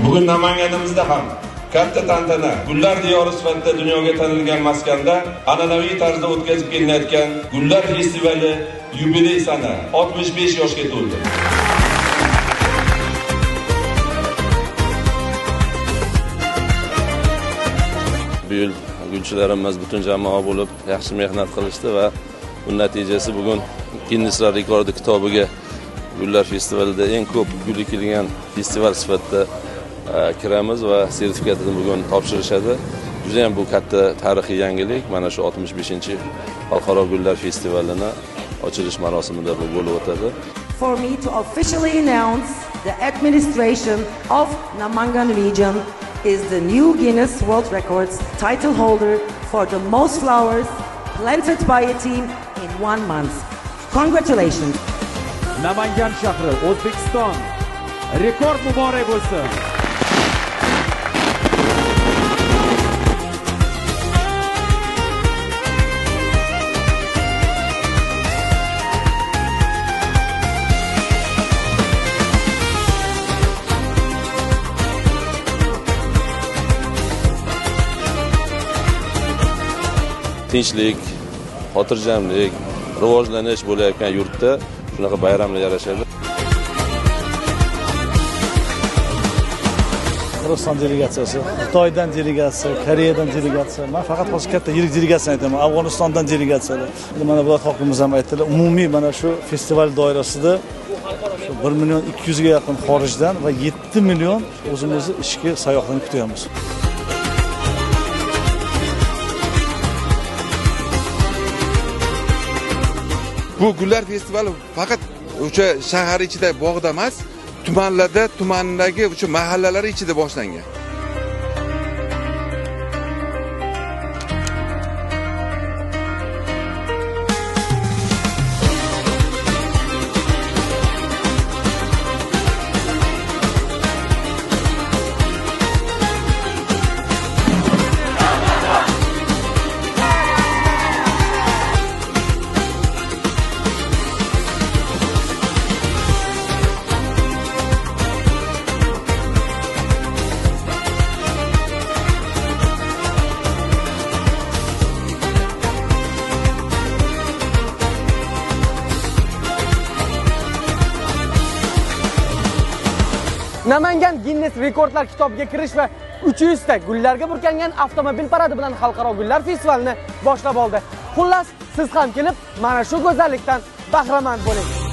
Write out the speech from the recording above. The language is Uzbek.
Bugun Namanganimizda ham katta tantana Gullar diyori sifatida dunyoga tanilgan maskanda an'anaviy tarzda o'tkazib kelinayotgan Gullar festivali yubiley sana 65 yoshga to'ldi. Bu yil gulchilarimiz butun jamoa bo'lib yaxshi mehnat qilishdi va buning natijasi bugun Ginneslar rekordi kitobiga Gullar festivalida eng ko'p gul ekilgan festival sifatida kiramiz va sertifikatini bugun topshirishadi. Juda ham bu katta tarixiy yangilik. Mana shu 65-xalqaro Gullar festivalini ochilish marosimida bu bo'lib o'tadi. For me to officially announce the administration of Namangan region is the new Guinness World Records title holder for the most flowers planted by a team in 1 month. Congratulations. Namangan shahri, O'zbekiston. Rekord muborak bo'lsin. Tinchlik, xotirjamlik, rivojlanish bo'layotgan yurtda shunaqa bayramlar yarashadi. Qirg'iziston delegatsiyasi, Xitoydan delegatsiya, Koreyadan delegatsiya, men faqat hozir katta yirik delegatsiyani aytaman, Afg'onistondan delegatsiyalar. Mana bular xalqimiz ham aytdilar, umumiy mana shu festival doirasida 1 million 200 ga yaqin xorijdan va 7 million o'zimizni ishga sayyohlarni kutyapmiz. Bu Gullar festivali faqat o'sha shahar ichida bog'da emas, tumanlarda, tumandagi o'sha mahallalar ichida boshlangan. Namangan Guinness rekordlar kitobiga kirish va 300 ta gullarga burkangan avtomobil paradi bilan xalqaro gullar festivalini boshlab oldi. Xullas, siz ham kelib mana shu go'zallikdan bahramand bo'ling.